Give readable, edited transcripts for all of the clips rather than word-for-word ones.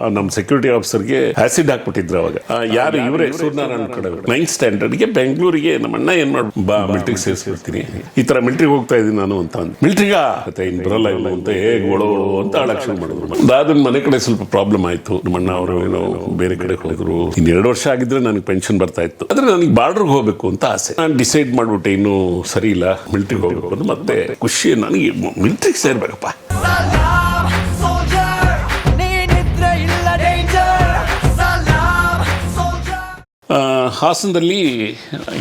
ನಮ್ಮ security ಆಫೀಸರ್ಗೆ acid ಹಾಕ್ಬಿಟ್ಟಿದ್ರು ಅವಾಗ. ಯಾರು ಇವರೇ ಸೂರ್ಯನಾರಾಯಣ ಕಡೆ 9th ಸ್ಟ್ಯಾಂಡರ್ಡ್ಗೆ ಬೆಂಗಳೂರಿಗೆ ನಮ್ಮ ಅಣ್ಣ ಏನ್ ಮಾಡ್ ಬಾ ಮಿಲ್ಟ್ರಿಗೆ ಸೇರಿಸ್ಬಿಡ್ತೀನಿ, ಈ ತರ ಮಿಲ್ಟ್ರಿಗೆ ಹೋಗ್ತಾ ಇದ್ದೀನಿ ನಾನು ಅಂತ. ಮಿಲ್ಟ್ರಿಗ ಇನ್ ಬರಲ್ಲ ಇಲ್ಲ ಅಂತ ಹೇಗೋಳು ಅಂತ ಆಳಕ್ ಶುರು ಮಾಡಿದ್ರು. ಅದಾದ ಮನೆ ಕಡೆ ಸ್ವಲ್ಪ ಪ್ರಾಬ್ಲಮ್ ಆಯ್ತು. ನಮ್ಮ ಅಣ್ಣ ಅವರು ಏನೋ ಬೇರೆ ಕಡೆ ಹೋದ್ರು. ಇನ್ 2 ವರ್ಷ ಆಗಿದ್ರೆ ನನಗೆ ಪೆನ್ಷನ್ ಬರ್ತಾ ಇತ್ತು. ಆದ್ರೆ ನನಗೆ ಬಾರ್ಡರ್ಗೆ ಹೋಗ್ಬೇಕು ಅಂತ ಆಸೆ. ನಾನು ಡಿಸೈಡ್ ಮಾಡ್ಬಿಟ್ಟೆ ಇನ್ನು ಸರಿ ಇಲ್ಲ, ಮಿಲ್ಟ್ರಿಗೆ ಹೋಗ್ಬೇಕು ಅಂತ. ಮತ್ತೆ ಖುಷಿ ನನಗೆ ಮಿಲ್ಟ್ರಿಗೆ ಸೇರ್ಬೇಕಪ್ಪ. ಹಾಸನದಲ್ಲಿ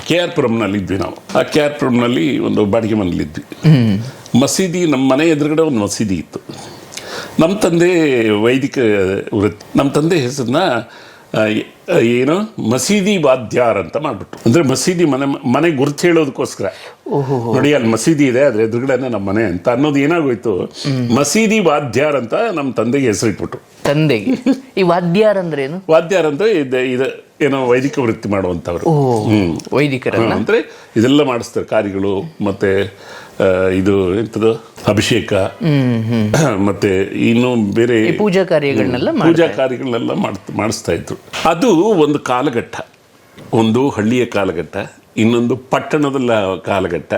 KR ಪುರಂನಲ್ಲಿ ಇದ್ವಿ ನಾವು. ಆ KR ಪುರಂನಲ್ಲಿ ಒಂದು ಬಾಡಿಗೆ ಮನೇಲಿದ್ವಿ. ಮಸೀದಿ, ನಮ್ಮ ಮನೆ ಎದುರುಗಡೆ ಒಂದು ಮಸೀದಿ ಇತ್ತು. ನಮ್ಮ ತಂದೆ ವೈದಿಕ ವೃತ್ತಿ. ನಮ್ಮ ತಂದೆ ಹೆಸರನ್ನ ಏನು ಮಸೀದಿ ವಾದ್ಯಾರ್ ಅಂತ ಮಾಡ್ಬಿಟ್ಟು, ಅಂದ್ರೆ ಮಸೀದಿ ಮನೆ ಗುರುತು ಹೇಳೋದಕ್ಕೋಸ್ಕರ. ನೋಡಿ ಅಲ್ಲಿ ಮಸೀದಿ ಇದೆ, ಅದ್ರ ಎದುರುಗಡೆ ನಮ್ಮ ಮನೆ ಅಂತ ಅನ್ನೋದು ಏನಾಗೋಯ್ತು, ಮಸೀದಿ ವಾದ್ಯಾರ್ ಅಂತ ನಮ್ಮ ತಂದೆಗೆ ಹೆಸರಿಟ್ಬಿಟ್ರು. ತಂದೆಗೆ ಈ ವಾದ್ಯಾರ್ ಅಂದ್ರೆ ಏನು? ವಾದ್ಯಾರ್ ಅಂದ್ರೆ ಇದು ಏನೋ ವೈದಿಕ ವೃತ್ತಿ ಮಾಡುವಂತವ್ರು. ವೈದಿಕರನ್ನ ಅಂದ್ರೆ ಇದೆಲ್ಲ ಮಾಡಿಸ್ತಾರೆ, ಕಾರ್ಯಗಳು ಮತ್ತೆ ಇದು ಎಂತದು ಅಭಿಷೇಕ ಮತ್ತೆ ಇನ್ನು ಬೇರೆ ಪೂಜಾ ಕಾರ್ಯಗಳನ್ನೆಲ್ಲ ಮಾಡಿಸ್ತಾ ಇದ್ರು. ಅದು ಒಂದು ಕಾಲಘಟ್ಟ, ಒಂದು ಹಳ್ಳಿಯ ಕಾಲಘಟ್ಟ, ಇನ್ನೊಂದು ಪಟ್ಟಣದ ಕಾಲಘಟ್ಟ.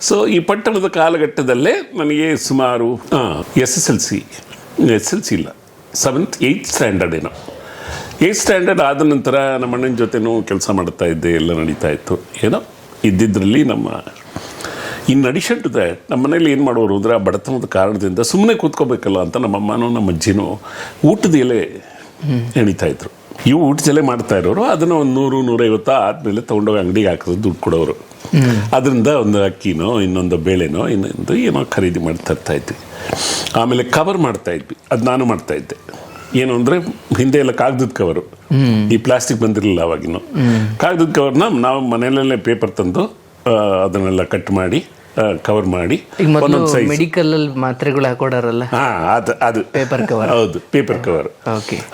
ಸೊ ಈ ಪಟ್ಟಣದ ಕಾಲಘಟ್ಟದಲ್ಲೇ ನನಗೆ ಸುಮಾರು SSLC ಇಲ್ಲ, 7th 8th ಸ್ಟ್ಯಾಂಡರ್ಡ್ ಏನೋ. 8th ಸ್ಟ್ಯಾಂಡರ್ಡ್ ಆದ ನಂತರ ನಮ್ಮ ಅಣ್ಣನ ಜೊತೆನೂ ಕೆಲಸ ಮಾಡ್ತಾ ಇದ್ದೆ, ಎಲ್ಲ ನಡೀತಾ ಇತ್ತು. ಏನೋ ಇದ್ದಿದ್ರಲ್ಲಿ ಇನ್ ಅಡಿಷನ್ ಟು ದ್ಯಾಟ್ ನಮ್ಮ ಮನೇಲಿ ಏನು ಮಾಡೋರು ಅಂದರೆ, ಆ ಬಡತನದ ಕಾರಣದಿಂದ ಸುಮ್ಮನೆ ಕೂತ್ಕೋಬೇಕಲ್ಲ ಅಂತ ನಮ್ಮ ಅಮ್ಮನೂ ನಮ್ಮ ಅಜ್ಜಿನೂ ಊಟದ ಎಲೆ ಎಣಿತಾ ಇದ್ರು. ಇವು ಊಟದ ಎಲೆ ಮಾಡ್ತಾ ಇರೋರು, ಅದನ್ನು ಒಂದು 100-150 ಆದಮೇಲೆ ತೊಗೊಂಡೋಗಿ ಅಂಗಡಿಗೆ ಹಾಕಿದ್ರು, ದುಡ್ಡು ಕೊಡೋರು. ಅದರಿಂದ ಒಂದು ಅಕ್ಕಿನೋ ಇನ್ನೊಂದು ಬೇಳೆನೋ ಇನ್ನೊಂದು ಏನೋ ಖರೀದಿ ಮಾಡ್ತಾ ಇರ್ತಾ ಇದ್ವಿ. ಆಮೇಲೆ ಕವರ್ ಮಾಡ್ತಾ ಇದ್ವಿ, ಅದು ನಾನು ಮಾಡ್ತಾ ಇದ್ದೆ. ಏನು ಅಂದರೆ ಹಿಂದೆ ಎಲ್ಲ ಕಾಗದದ ಕವರು, ಈ ಪ್ಲಾಸ್ಟಿಕ್ ಬಂದಿರಲಿಲ್ಲ ಅವಾಗಿನ್ನು. ಕಾಗದದ ಕವರ್ನ ನಾವು ಮನೆಯಲ್ಲೇ ಪೇಪರ್ ತಂದು ಅದನ್ನೆಲ್ಲ ಕಟ್ ಮಾಡಿ ಕವರ್ ಮಾಡಿ ಒಂದೊಂದು ಸೈಜ್. ಮೆಡಿಕಲ್ ಮಾತ್ರೆಗಳು ಹಾಕೊಡಾರಲ್ಲ, ಅದು ಪೇಪರ್ ಕವರ್. ಹೌದು, ಪೇಪರ್ ಕವರ್.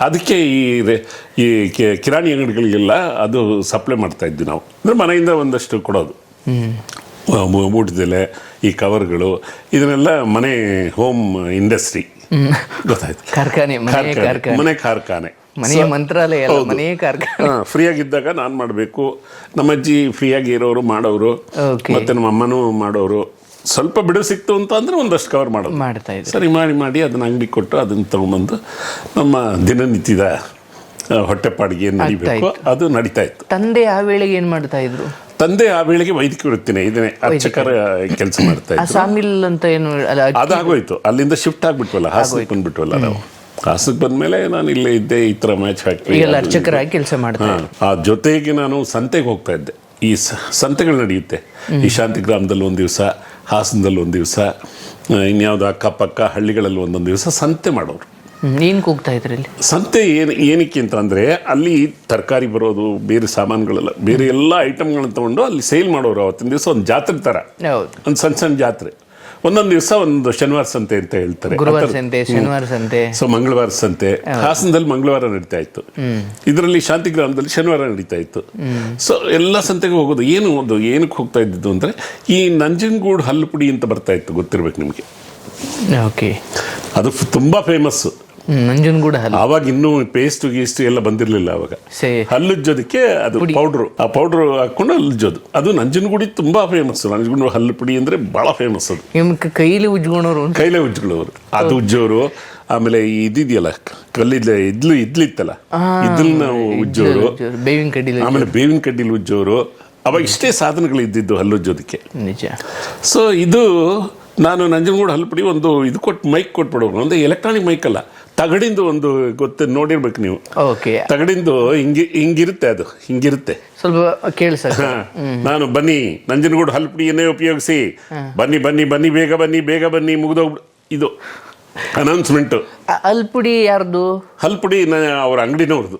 ಅದಕ್ಕೆ ಈ ಕಿರಾಣಿ ಅಂಗಡಿಗಳಿಗೆಲ್ಲ ಅದು ಸಪ್ಲೈ ಮಾಡ್ತಾ ಇದ್ವಿ ನಾವು. ಅಂದ್ರೆ ಮನೆಯಿಂದ ಒಂದಷ್ಟು ಕೊಡೋದು, ಊಟದೆಲೆ, ಈ ಕವರ್ಗಳು, ಇದನ್ನೆಲ್ಲ ಮನೆ ಹೋಮ್ ಇಂಡಸ್ಟ್ರಿ ಗೊತ್ತಾಯ್ತು. ಮನೆ ಕಾರ್ಖಾನೆ, ಮನೆಯ ಮಂತ್ರಾಲಯ, ಮನೆಯ ಕಾರ್ಖಾನೆ. ಫ್ರೀಯಾಗಿದ್ದಾಗ ನಾನು ಮಾಡಬೇಕು, ನಮ್ಮ ಅಜ್ಜಿ ಫ್ರೀಯಾಗಿ ಇರೋರು ಮಾಡೋರು, ಮತ್ತೆ ನಮ್ಮ ಅಮ್ಮನೂ ಮಾಡೋರು. ಸ್ವಲ್ಪ ಬಿಡು ಸಿಕ್ತು ಅಂತ ಅಂದ್ರೆ ಒಂದಷ್ಟು ಕವರ್ ಮಾಡ್ತಾ ಇದ್ರು. ಸರಿ ಮಾಡಿ ಅದನ್ನ ಅಂಗಡಿ ಕೊಟ್ಟು ಅದನ್ನ ತಗೊಂಡ್ಬಂದು ನಮ್ಮ ದಿನನಿತ್ಯದ ಹೊಟ್ಟೆಪಾಡಿಗೆ ಏನು ನಡಿಬೇಕು ಅದು ನಡೀತಾ ಇತ್ತು. ತಂದೆ ಆ ವೇಳೆಗೆ ಏನ್ ಮಾಡ್ತಾ ಇದ್ರು? ತಂದೆ ಆ ವೇಳೆಗೆ ವೈದಿಕ ವೃತ್ತಿನೇ, ಇದನ್ನೇ ಅರ್ಚಕರ ಕೆಲಸ ಮಾಡ್ತಾ ಇದ್ರು. ಸಾಮಿಲ್ ಅಂತ ಏನು ಅದಾಗೋಯ್ತು. ಅಲ್ಲಿಂದ ಶಿಫ್ಟ್ ಆಗ್ಬಿಟ್ವಲ್ಲ, ಹಾಸನಕ್ಕೆ ಬಂದ್ಬಿಟ್ವಲ್ಲ ನಾವು. ಹಾಸನಕ್ಕೆ ಬಂದ್ಮೇಲೆ ನಾನು ಇಲ್ಲೇ ಇದ್ದೆ, ಈ ತರ ಮ್ಯಾಚ್ ಫ್ಯಾಕ್ಟ್ರಿ ಅರ್ಚಕರಾಗಿ ಕೆಲಸ ಮಾಡ್ತಾ. ಆ ಜೊತೆಗೆ ನಾನು ಸಂತೆಗೆ ಹೋಗ್ತಾ ಇದ್ದೆ. ಈ ಸಂತೆಗಳು ನಡೆಯುತ್ತೆ, ಈ ಶಾಂತಿ ಗ್ರಾಮದಲ್ಲಿ ಒಂದು ದಿವಸ, ಹಾಸನದಲ್ಲಿ ಒಂದು ದಿವಸ, ಇನ್ಯಾವುದೋ ಅಕ್ಕಪಕ್ಕ ಹಳ್ಳಿಗಳಲ್ಲಿ ಒಂದೊಂದು ದಿವಸ ಸಂತೆ ಮಾಡೋರು. ಏನಕ್ಕೆ ಹೋಗ್ತಾ ಇದ್ರಿ ಇಲ್ಲಿ? ಸಂತೆ ಏನಕ್ಕೆ ಅಂತ ಅಂದರೆ, ಅಲ್ಲಿ ತರಕಾರಿ ಬರೋದು, ಬೇರೆ ಸಾಮಾನುಗಳೆಲ್ಲ, ಬೇರೆ ಎಲ್ಲ ಐಟಮ್ಗಳನ್ನ ತೊಗೊಂಡು ಅಲ್ಲಿ ಸೇಲ್ ಮಾಡೋರು. ಅವತ್ತಿನ ದಿವಸ ಒಂದು ಜಾತ್ರೆ ಥರ, ಒಂದು ಸಣ್ಣ ಜಾತ್ರೆ. ಒಂದೊಂದು ದಿವಸ ಒಂದು ಶನಿವಾರ ಸಂತೆ ಅಂತ ಹೇಳ್ತಾರೆ, ಗುರುವಾರ ಸಂತೆ, ಶನಿವಾರ ಸಂತೆ, ಸೊ ಮಂಗಳವಾರ ಸಂತೆ. ಹಾಸನದಲ್ಲಿ ಮಂಗಳವಾರ ನಡೀತಾ ಇತ್ತು, ಇದರಲ್ಲಿ ಶಾಂತಿ ಗ್ರಾಮದಲ್ಲಿ ಶನಿವಾರ ನಡೀತಾ ಇತ್ತು. ಸೊ ಎಲ್ಲ ಸಂತೆಗೆ ಹೋಗೋದು. ಏನಕ್ಕೆ ಹೋಗ್ತಾ ಇದ್ದಿದ್ದು ಅಂದರೆ, ಈ ನಂಜನಗೂಡು ಹಲ್ಲುಪುಡಿ ಅಂತ ಬರ್ತಾ ಇತ್ತು, ಗೊತ್ತಿರ್ಬೇಕು ನಿಮಗೆ. ಅದು ತುಂಬಾ ಫೇಮಸ್ ನಂಜನಗೂಡು. ಅವಾಗ ಇನ್ನೂ ಪೇಸ್ಟ್ ಗೀಸ್ಟ್ ಎಲ್ಲ ಬಂದಿರಲಿಲ್ಲ ಅವಾಗ. ಹಲ್ಲುಜ್ಜೋದಕ್ಕೆ ಅದು ಪೌಡ್ರು, ಆ ಪೌಡ್ರು ಹಾಕೊಂಡು ಹಲ್ಲುಜ್ಜೋದು, ಅದು ನಂಜನಗೂಡಿ ತುಂಬಾ ಫೇಮಸ್. ನಂಜನಗೂಡು ಹಲ್ಲು ಪುಡಿ ಅಂದ್ರೆ ಬಹಳ ಫೇಮಸ್. ಅದು ಕೈಲೇ ಉಜ್ಕೊಳ್ಳೋರು ಅದು ಉಜ್ಜೋರು. ಆಮೇಲೆ ಇದಿದೆಯಲ್ಲ, ಇದ್ಲಿತ್ತಲ್ಲ, ಇದ್ರಲ್ಲಿ ನಾವು ಉಜ್ಜೋರು. ಆಮೇಲೆ ಬೇವಿನ ಕಡ್ಡಿಲಿ ಉಜ್ಜೋರು. ಅವಾಗ ಇಷ್ಟೇ ಸಾಧನಗಳು ಇದ್ದಿದ್ದು ಹಲ್ಲುಜ್ಜೋದಕ್ಕೆ. ನಿಜ. ಸೊ ಇದು ನಾನು ನಂಜನಗೂಡು ಹಲ್ಪುಡಿ ಒಂದು ಇದು ಮೈಕ್ ಕೊಟ್ಬಿಡೋರು. ಒಂದು ಎಲೆಕ್ಟ್ರಾನಿಕ್ ಮೈಕ್ ಅಲ್ಲ, ತಗಡಿಂದು ಒಂದು, ನೋಡಿರ್ಬೇಕು ನೀವು. ತಗಡಿಂದು ಹಿಂಗಿರುತ್ತೆ, ಅದು ಹಿಂಗಿರುತ್ತೆ. ಸ್ವಲ್ಪ ಕೇಳಿಸ. ನಾನು ಬನ್ನಿ ನಂಜನಗೂಡು ಹಲ್ಪುಡಿಯನ್ನೇ ಉಪಯೋಗಿಸಿ, ಬನ್ನಿ ಬೇಗ ಬನ್ನಿ ಮುಗಿದೋಗ್ಬಿಡು, ಇದು ಅನೌನ್ಸ್ಮೆಂಟ್. ಹಲ್ಪುಡಿ ಯಾರ್ದು? ಹಲ್ಪುಡಿ ಅವ್ರ ಅಂಗಡಿನವ್ರದ್ದು.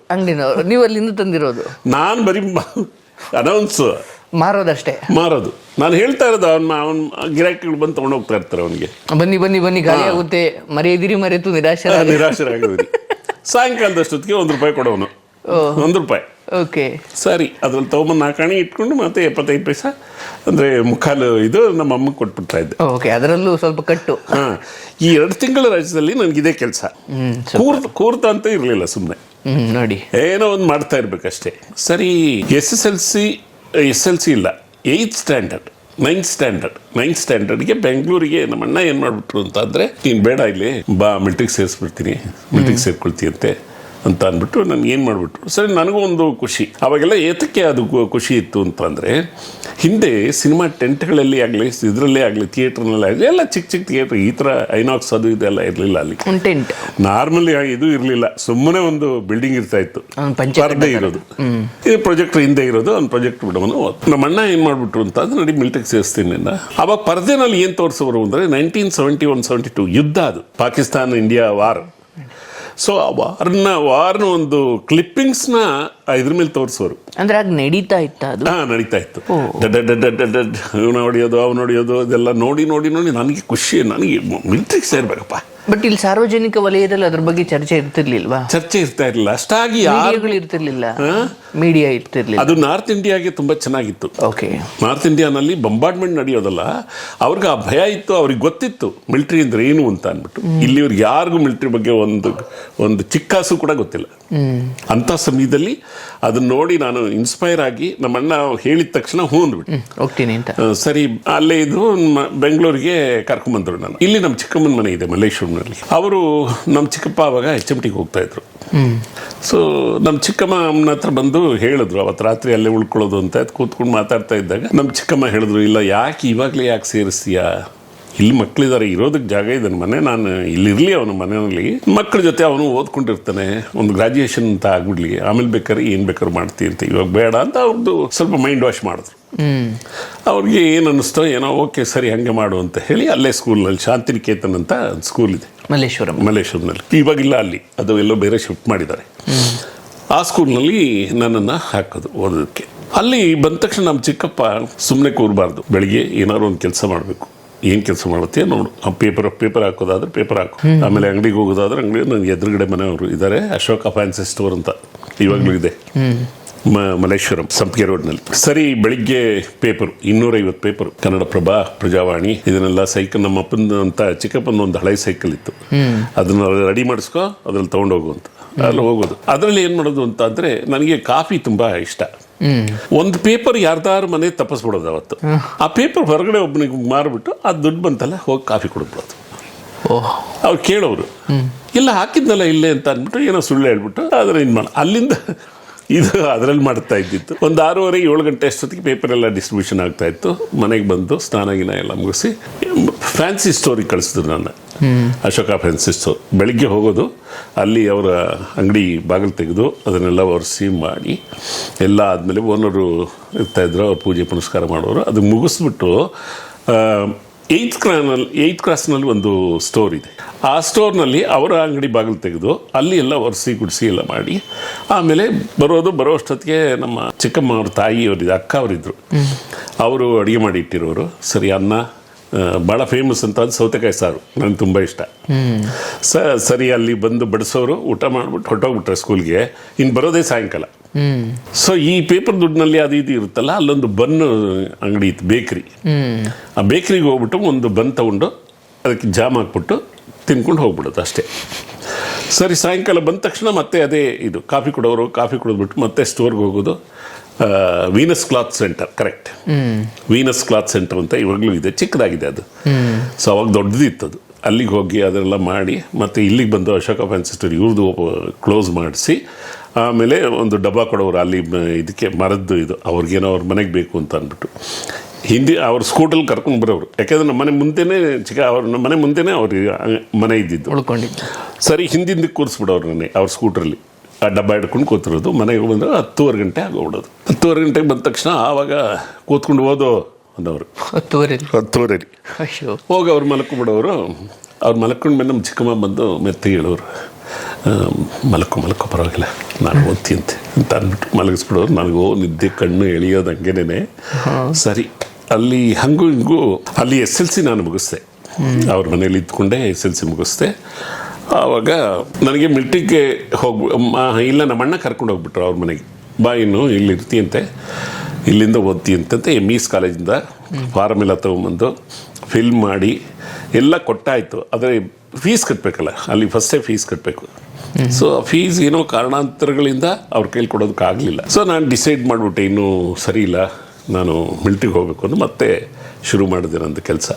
ನೀವು ಅಲ್ಲಿಂದ ತಂದಿರೋದು? ನಾನು ಬರೀ ಅನೌನ್ಸ್ ಮಾರೋದು. ನಾನು ಹೇಳ್ತಾ ಇರೋದು, ಅವನ ಗಿರಾಕಿಗಳು ಬಂದು ತಗೊಂಡು ಹೋಗ್ತಾ ಇರ್ತಾರೆ ಅವನಿಗೆ. ಬನ್ನಿ ಗಾಳಿ ಆಗುತ್ತೆ, ಮರೆತು ನಿರಾಶರಾಗಿದ್ದೀರಿ. ಸಾಯಂಕಾಲದಷ್ಟೊತ್ತಿಗೆ ₹1 ಕೊಡೋನು, ₹1. ಓಕೆ. ಸರಿ ಅದ್ರಲ್ಲಿ ತೊಗೊಂಬಂದು 4 ಆಣೆ ಇಟ್ಕೊಂಡು ಮತ್ತೆ 75 ಪೈಸಾ ಅಂದರೆ ಮುಕ್ಕಾಲು ಇದು ನಮ್ಮ ಅಮ್ಮಗೆ ಕೊಟ್ಬಿಡ್ತಾ ಇದ್ದೆ. ಓಕೆ, ಅದರಲ್ಲೂ ಸ್ವಲ್ಪ ಕಟ್ಟು. ಹಾಂ, ಈ 2 ತಿಂಗಳ ರಜದಲ್ಲಿ ನನಗಿದೇ ಕೆಲಸ. ಕೂರ್ತ ಅಂತ ಇರಲಿಲ್ಲ, ಸುಮ್ಮನೆ ನೋಡಿ ಏನೋ ಒಂದು ಮಾಡ್ತಾ ಇರ್ಬೇಕಷ್ಟೇ. ಸರಿ, ಎಸ್ ಎಲ್ ಸಿ ಇಲ್ಲ, 8th ಸ್ಟ್ಯಾಂಡರ್ಡ್ 9th ಸ್ಟ್ಯಾಂಡರ್ಡ್ಗೆ ಬೆಂಗಳೂರಿಗೆ ನಮ್ಮ ಅಣ್ಣ ಏನು ಮಾಡಿಬಿಟ್ರು ಅಂತ ಅಂದರೆ, ನೀನು ಬೇಡ ಇಲ್ಲಿ ಬಾ, ಮಿಲ್ಟ್ರಿಗೆ ಸೇರಿಸ್ಬಿಡ್ತೀನಿ, ಮಿಲ್ಟ್ರಿಗೆ ಸೇರ್ಕೊಳ್ತೀಯಂತೆ ಅಂತ ಅಂದ್ಬಿಟ್ಟು ನನಗೆ ಏನು ಮಾಡಿಬಿಟ್ರು. ಸರಿ, ನನಗೂ ಒಂದು ಖುಷಿ. ಅವಾಗೆಲ್ಲ ಏತಕ್ಕೆ ಅದು ಖುಷಿ ಇತ್ತು ಅಂತಂದರೆ, ಹಿಂದೆ ಸಿನಿಮಾ ಟೆಂಟ್ಗಳಲ್ಲಿ ಆಗಲಿ, ಇದರಲ್ಲೇ ಆಗಲಿ, ಥಿಯೇಟ್ರ್ನಲ್ಲೇ ಆಗಲಿ, ಎಲ್ಲ ಚಿಕ್ಕ ಚಿಕ್ಕ ಥಿಯೇಟ್ರ್, ಈ ಥರ ಐನಾಕ್ಸ್ ಅದು ಇದೆಲ್ಲ ಇರಲಿಲ್ಲ ಅಲ್ಲಿ. ಟೆಂಟ್ ನಾರ್ಮಲಿ ಇದು ಇರಲಿಲ್ಲ, ಸುಮ್ಮನೆ ಒಂದು ಬಿಲ್ಡಿಂಗ್ ಇರ್ತಾ ಇತ್ತು, ಪರ್ದೆ ಇರೋದು, ಇದು ಪ್ರೊಜೆಕ್ಟರ್ ಹಿಂದೆ ಇರೋದು, ಒಂದು ಪ್ರೊಜೆಕ್ಟ್ ಬಿಡೋನು. ನಮ್ಮ ಅಣ್ಣ ಏನು ಮಾಡಿಬಿಟ್ರು ಅಂತ ಅಂದ್ರೆ, ನೋಡಿ ಮಿಲ್ಟ್ರಿಗೆ ಸೇರಿಸ್ತೀನಿ ಅಂತ. ಅವಾಗ ಪರ್ದೆನಲ್ಲಿ ಏನು ತೋರಿಸೋರು ಅಂದರೆ 1971-72 ಯುದ್ಧ, ಅದು ಪಾಕಿಸ್ತಾನ ಇಂಡಿಯಾ ವಾರ್. ಸೊ ಆ ವಾರ್ನ ಒಂದು ಕ್ಲಿಪ್ಪಿಂಗ್ಸ್ನ ಇದ್ರ ಮೇಲೆ ತೋರಿಸೋರು. ಅಂದ್ರೆ ಆಗ ನಡೀತಾ ಇತ್ತ ಅದು? ನಡೀತಾ ಇತ್ತು. ಇವನು ಹೊಡಿಯೋದು, ಅವನು ಹೊಡಿಯೋದು, ಅದೆಲ್ಲ ನೋಡಿ ನೋಡಿ ನೋಡಿ ನನಗೆ ಖುಷಿ, ನನಗೆ ಮಿಲ್ಟ್ರಿಗೆ ಸೇರ್ಬೇಕಪ್ಪ. ಬಟ್ ಇಲ್ಲಿ ಸಾರ್ವಜನಿಕ ವಲಯದಲ್ಲಿ ಅದ್ರ ಬಗ್ಗೆ ಚರ್ಚೆ ಇರ್ತಿರ್ಲಿಲ್ವಾ? ಚರ್ಚೆ ಇರ್ತಾ ಇರಲಿಲ್ಲ ಅಷ್ಟಾಗಿ, ಇರ್ತಿರ್ಲಿಲ್ಲ, ಮೀಡಿಯಾ ಇರ್ತಿರ್ಲಿಲ್ಲ. ಅದು ನಾರ್ತ್ ಇಂಡಿಯಾಗೆ ತುಂಬ ಚೆನ್ನಾಗಿತ್ತು. ಓಕೆ, ನಾರ್ತ್ ಇಂಡಿಯಾನಲ್ಲಿ ಬಂಬಾರ್ಡ್ಮೆಂಟ್ ನಡೆಯೋದಲ್ಲ, ಅವ್ರಿಗೆ ಆ ಭಯ ಇತ್ತು, ಅವ್ರಿಗೆ ಗೊತ್ತಿತ್ತು ಮಿಲ್ಟ್ರಿ ಅಂದ್ರೆ ಏನು ಅಂತ ಅಂದ್ಬಿಟ್ಟು. ಇಲ್ಲಿವ್ರಿಗೆ ಯಾರಿಗೂ ಮಿಲ್ಟ್ರಿ ಬಗ್ಗೆ ಒಂದು ಚಿಕ್ಕಾಸು ಕೂಡ ಗೊತ್ತಿಲ್ಲ. ಅಂಥ ಸಮಯದಲ್ಲಿ ಅದನ್ನ ನೋಡಿ ನಾನು ಇನ್ಸ್ಪೈರ್ ಆಗಿ, ನಮ್ಮ ಅಣ್ಣ ಹೇಳಿದ ತಕ್ಷಣ ಹ್ಞೂ ಅಂದ್ಬಿಟ್ಟು ಹೋಗ್ತೀನಿ ಅಂತ. ಸರಿ, ಅಲ್ಲೇ ಇದ್ದು ಬೆಂಗಳೂರಿಗೆ ಕರ್ಕೊಂಡ್ಬಂದ್ರು. ನಾನು ಇಲ್ಲಿ ನಮ್ಮ ಚಿಕ್ಕಮ್ಮನ ಮನೆ ಇದೆ ಮಲ್ಲೇಶ್ವರಂನಲ್ಲಿ. ಅವರು ನಮ್ಮ ಚಿಕ್ಕಪ್ಪ ಅವಾಗ HMTಗೆ ಹೋಗ್ತಾ ಇದ್ರು. ಸೊ ನಮ್ಮ ಚಿಕ್ಕಮ್ಮನ ಹತ್ರ ಬಂದು ಹೇಳಿದ್ರು, ಅವತ್ತು ರಾತ್ರಿ ಅಲ್ಲೇ ಉಳ್ಕೊಳ್ಳೋದು ಅಂತ. ಕೂತ್ಕೊಂಡು ಮಾತಾಡ್ತಾ ಇದ್ದಾಗ ನಮ್ಮ ಚಿಕ್ಕಮ್ಮ ಹೇಳಿದ್ರು, ಇಲ್ಲ ಯಾಕೆ ಇವಾಗಲೇ ಯಾಕೆ ಸೇರಿಸ್ತೀಯಾ, ಇಲ್ಲಿ ಮಕ್ಕಳಿದ್ದಾರೆ, ಇರೋದಕ್ಕೆ ಜಾಗ ಇದೆ ಮನೆ, ನಾನು ಇಲ್ಲಿರಲಿ ಅವನ ಮನೆಯಲ್ಲಿ, ಮಕ್ಕಳ ಜೊತೆ ಅವನು ಓದ್ಕೊಂಡಿರ್ತಾನೆ, ಒಂದು ಗ್ರಾಜುಯೇಷನ್ ಅಂತ ಆಗ್ಬಿಡ್ಲಿ, ಆಮೇಲೆ ಬೇಕಾದ್ರೆ ಏನು ಬೇಕಾದ್ರು ಮಾಡ್ತೀವಿ ಅಂತ, ಇವಾಗ ಬೇಡ ಅಂತ ಅವ್ರದ್ದು ಸ್ವಲ್ಪ ಮೈಂಡ್ ವಾಶ್ ಮಾಡಿದ್ರು. ಅವ್ರಿಗೆ ಏನು ಅನ್ನಿಸ್ತೋ ಏನೋ, ಓಕೆ ಸರಿ ಹಂಗೆ ಮಾಡು ಅಂತ ಹೇಳಿ ಅಲ್ಲೇ ಸ್ಕೂಲ್ನಲ್ಲಿ ಶಾಂತಿನಿಕೇತನ್ ಅಂತ ಸ್ಕೂಲ್ ಇದೆ ಮಲ್ಲೇಶ್ವರಂನಲ್ಲಿ. ಇವಾಗಿಲ್ಲ ಅಲ್ಲಿ, ಅದು ಎಲ್ಲೋ ಬೇರೆ ಶಿಫ್ಟ್ ಮಾಡಿದ್ದಾರೆ. ಆ ಸ್ಕೂಲ್ನಲ್ಲಿ ನನ್ನನ್ನು ಹಾಕೋದು ಓದೋದಕ್ಕೆ. ಅಲ್ಲಿ ಬಂದ ತಕ್ಷಣ ನಮ್ಮ ಚಿಕ್ಕಪ್ಪ ಸುಮ್ಮನೆ ಕೂರಬಾರ್ದು, ಬೆಳಿಗ್ಗೆ ಏನಾದ್ರು ಒಂದು ಕೆಲಸ ಮಾಡಬೇಕು. ಏನು ಕೆಲಸ ಮಾಡುತ್ತೆ ನೋಡು, ಆ ಪೇಪರ್ ಹಾಕೋದಾದ್ರೆ ಪೇಪರ್ ಹಾಕು, ಆಮೇಲೆ ಅಂಗಡಿಗೆ ಹೋಗೋದಾದ್ರೆ ಅಂಗಡಿ, ನನಗೆ ಎದುರುಗಡೆ ಮನೆಯವರು ಇದ್ದಾರೆ, ಅಶೋಕ ಫ್ಯಾನ್ಸಿ ಸ್ಟೋರ್ ಅಂತ ಇವಾಗಲೂ ಇದೆ ಮಲ್ಲೇಶ್ವರಂ ಸಂಪಿಗೆ ರೋಡ್ನಲ್ಲಿ. ಸರಿ, ಬೆಳಿಗ್ಗೆ ಪೇಪರು 250 ಪೇಪರು, ಕನ್ನಡಪ್ರಭ, ಪ್ರಜಾವಾಣಿ, ಇದನ್ನೆಲ್ಲ ಸೈಕಲ್, ನಮ್ಮ ಅಪ್ಪನ ಅಂತ ಚಿಕ್ಕಪ್ಪನ ಒಂದು ಹಳೆ ಸೈಕಲ್ ಇತ್ತು, ಅದನ್ನ ರೆಡಿ ಮಾಡಿಸ್ಕೊ, ಅದ್ರಲ್ಲಿ ತೊಗೊಂಡೋಗು ಅಂತ. ಅಲ್ಲಿ ಹೋಗೋದು. ಅದರಲ್ಲಿ ಏನು ಮಾಡೋದು ಅಂತ ಅಂದರೆ, ನನಗೆ ಕಾಫಿ ತುಂಬ ಇಷ್ಟ. ಒಂದು ಪೇಪರ್ ಯಾರ್ದಾರು ಮನೆ ತಪ್ಪಿಸ್ಬಿಡೋದು ಅವತ್ತು. ಆ ಪೇಪರ್ ಹೊರಗಡೆ ಒಬ್ಬನಿಗೆ ಮಾರ್ಬಿಟ್ಟು ಆ ದುಡ್ಡು ಬಂತಲ್ಲ ಹೋಗಿ ಕಾಫಿ ಕೊಡ್ಬಿಡೋದು. ಅವ್ರು ಕೇಳೋರು, ಇಲ್ಲ ಹಾಕಿದ್ನಲ್ಲ ಇಲ್ಲೇ ಅಂತ ಅಂದ್ಬಿಟ್ಟು ಏನೋ ಸುಳ್ಳು ಹೇಳ್ಬಿಟ್ಟು ಅದನ್ನ ಅಲ್ಲಿಂದ ಇದು ಅದರಲ್ಲಿ ಮಾಡ್ತಾ ಇದ್ದಿತ್ತು. ಒಂದು 6:30-7 ಗಂಟೆ ಅಷ್ಟೊತ್ತಿಗೆ ಪೇಪರ್ ಎಲ್ಲ ಡಿಸ್ಟ್ರಿಬ್ಯೂಷನ್ ಆಗ್ತಾ ಇತ್ತು. ಮನೆಗೆ ಬಂದು ಸ್ನಾನಗಿನ ಎಲ್ಲ ಮುಗಿಸಿ ಫ್ಯಾನ್ಸಿ ಸ್ಟೋರಿಗೆ ಕಳಿಸಿದ್ರು ನನ್ನ, ಅಶೋಕ ಫ್ಯಾನ್ಸಿ ಸ್ಟೋರ್. ಬೆಳಿಗ್ಗೆ ಹೋಗೋದು, ಅಲ್ಲಿ ಅವರ ಅಂಗಡಿ ಬಾಗಿಲು ತೆಗೆದು ಅದನ್ನೆಲ್ಲ ಒರೆಸಿ ಮಾಡಿ ಎಲ್ಲ ಆದಮೇಲೆ ಓನರು ಇರ್ತಾಯಿದ್ರು, ಅವ್ರು ಪೂಜೆ ಪುನಸ್ಕಾರ ಮಾಡೋರು. ಅದು ಮುಗಿಸ್ಬಿಟ್ಟು 8th ಕ್ರಾಸ್ನಲ್ಲಿ ಒಂದು ಸ್ಟೋರ್ ಇದೆ. ಆ ಸ್ಟೋರ್ನಲ್ಲಿ ಅವರ ಅಂಗಡಿ ಬಾಗಿಲು ತೆಗೆದು ಅಲ್ಲಿ ಎಲ್ಲ ಒರೆಸಿ ಗುಡಿಸಿ ಎಲ್ಲ ಮಾಡಿ ಆಮೇಲೆ ಬರೋ ಅಷ್ಟೊತ್ತಿಗೆ ನಮ್ಮ ಚಿಕ್ಕಮ್ಮ ಅವ್ರ ತಾಯಿಯವರಿದ್ದ ಅಕ್ಕ ಅವರಿದ್ದರು, ಅವರು ಅಡುಗೆ ಮಾಡಿ ಇಟ್ಟಿರೋರು. ಸರಿ, ಅನ್ನ ಭಾಳ ಫೇಮಸ್ ಅಂತ ಅದು ಸೌತೆಕಾಯಿ ಸಾರು, ನನಗೆ ತುಂಬ ಇಷ್ಟ. ಸರಿ, ಅಲ್ಲಿ ಬಂದು ಬಡಿಸೋರು, ಊಟ ಮಾಡಿಬಿಟ್ಟು ಹೊರಟೋಗ್ಬಿಟ್ರೆ ಸ್ಕೂಲ್ಗೆ. ಇನ್ನು ಬರೋದೇ ಸಾಯಂಕಾಲ. ಸೊ ಈ ಪೇಪರ್ ದುಡ್ಡಿನಲ್ಲಿ ಅದು ಇದು ಇರುತ್ತಲ್ಲ, ಅಲ್ಲೊಂದು ಬನ್ ಅಂಗಡಿ ಇತ್ತು, ಬೇಕ್ರಿ. ಆ ಬೇಕ್ರಿಗೆ ಹೋಗ್ಬಿಟ್ಟು ಒಂದು ಬನ್ ತಗೊಂಡು ಅದಕ್ಕೆ ಜಾಮ್ ಹಾಕ್ಬಿಟ್ಟು ತಿನ್ಕೊಂಡು ಹೋಗ್ಬಿಡೋದು ಅಷ್ಟೇ. ಸರಿ, ಸಾಯಂಕಾಲ ಬಂದ ತಕ್ಷಣ ಮತ್ತೆ ಅದೇ ಇದು ಕಾಫಿ ಕೊಡೋರು, ಕಾಫಿ ಕುಡಿದ್ಬಿಟ್ಟು ಮತ್ತೆ ಸ್ಟೋರ್ಗೆ ಹೋಗೋದು. Venus cloth centre, correct, Venus cloth centre ಅಂತ ಇವಾಗಲೂ ಇದೆ, ಚಿಕ್ಕದಾಗಿದೆ ಅದು. ಸೊ ಅವಾಗ ದೊಡ್ಡದಿತ್ತು ಅದು. ಅಲ್ಲಿಗೆ ಹೋಗಿ ಅದೆಲ್ಲ ಮಾಡಿ ಮತ್ತೆ ಇಲ್ಲಿಗೆ ಬಂದು ಅಶೋಕ ಫ್ಯಾನ್ಸಿ ಸ್ಟೋರ್ ಇವ್ರದ್ದು ಕ್ಲೋಸ್ ಮಾಡಿಸಿ ಆಮೇಲೆ ಒಂದು ಡಬ್ಬ ಕೊಡೋರು ಅಲ್ಲಿ ಇದಕ್ಕೆ ಮರದ್ದು ಇದು, ಅವ್ರಿಗೇನೋ ಅವ್ರ ಮನೆಗೆ ಬೇಕು ಅಂತ ಅಂದ್ಬಿಟ್ಟು ಹಿಂದಿ ಅವ್ರ ಸ್ಕೂಟಲ್ಲಿ ಕರ್ಕೊಂಡು ಬರೋರು. ಯಾಕೆಂದ್ರೆ ನಮ್ಮ ಮನೆ ಮುಂದೆನೇ ನಮ್ಮ ಮನೆ ಮುಂದೆನೇ ಅವ್ರಿಗೆ ಮನೆ ಇದ್ದಿದ್ದು. ಸರಿ, ಹಿಂದಿಂದಕ್ಕೆ ಕೂರಿಸ್ಬಿಡೋರು ನನಗೆ ಅವ್ರ ಸ್ಕೂಟ್ರಲ್ಲಿ, ಆ ಡಬ್ಬ ಹಿಡ್ಕೊಂಡು ಕೂತಿರೋದು. ಮನೆಗೆ ಬಂದರೆ 10:15 ಗಂಟೆ ಆಗೋಗ್ಬಿಡೋದು. 10:15 ಗಂಟೆಗೆ ಬಂದ ತಕ್ಷಣ ಆವಾಗ ಕೂತ್ಕೊಂಡು ಓದೋ ಅನ್ನೋರು 10:15 ಹೋಗಿ ಅವ್ರು ಮಲ್ಕೊಂಡ್ಬಿಡೋರು. ಅವ್ರು ಮಲ್ಕೊಂಡ್ಮೇಲೆ ನಮ್ಮ ಚಿಕ್ಕಮ್ಮ ಬಂದು ಮೆತ್ತಿಗೆ ಹೇಳೋರು, ಮಲ್ಕೊ ಪರವಾಗಿಲ್ಲ ನಾನು ಓದ್ತೀಯಂತೆ ಅಂತ ಅಂದ್ಬಿಟ್ಟು ಮಲಗಿಸ್ಬಿಡೋರು. ನನಗೂ ನಿದ್ದೆ ಕಣ್ಣು ಎಳೆಯೋದು ಹಂಗೇನೆ. ಸರಿ, ಅಲ್ಲಿ ಹಂಗೂ ಹಿಂಗೂ ಅಲ್ಲಿ SLC ನಾನು ಮುಗಿಸ್ದೆ, ಅವ್ರ ಮನೇಲಿ ಇದ್ಕೊಂಡೆ SLC ಮುಗಿಸ್ದೆ. ಆವಾಗ ನನಗೆ ಮಿಲ್ಟ್ರಿಗೆ ಇಲ್ಲ, ನಮ್ಮ ಅಣ್ಣ ಕರ್ಕೊಂಡು ಹೋಗ್ಬಿಟ್ರು ಅವ್ರ ಮನೆಗೆ ಬಾ ಇನ್ನು ಇಲ್ಲಿ ಇರ್ತೀಯಂತೆ, ಇಲ್ಲಿಂದ ಓದ್ತೀಯಂತೆ. MES ಕಾಲೇಜಿಂದ ಫಾರಮ್ ಎಲ್ಲ ತೊಗೊಂಬಂದು ಫಿಲ್ ಮಾಡಿ ಎಲ್ಲ ಕೊಟ್ಟಾಯಿತು. ಆದರೆ ಫೀಸ್ ಕಟ್ಟಬೇಕಲ್ಲ, ಅಲ್ಲಿ ಫಸ್ಟೇ ಫೀಸ್ ಕಟ್ಟಬೇಕು. ಸೊ ಫೀಸ್ ಏನೋ ಕಾರಣಾಂತರಗಳಿಂದ ಅವ್ರ ಕೈಲಿ ಕೊಡೋದಕ್ಕಾಗಲಿಲ್ಲ. ಸೊ ನಾನು ಡಿಸೈಡ್ ಮಾಡಿಬಿಟ್ಟೆ, ಇನ್ನೂ ಸರಿ ಇಲ್ಲ, ನಾನು ಮಿಲ್ಟ್ರಿಗೆ ಹೋಗಬೇಕು ಅಂತ ಮತ್ತೆ ಶುರು ಮಾಡಿದೆ ನಂದು ಕೆಲಸ.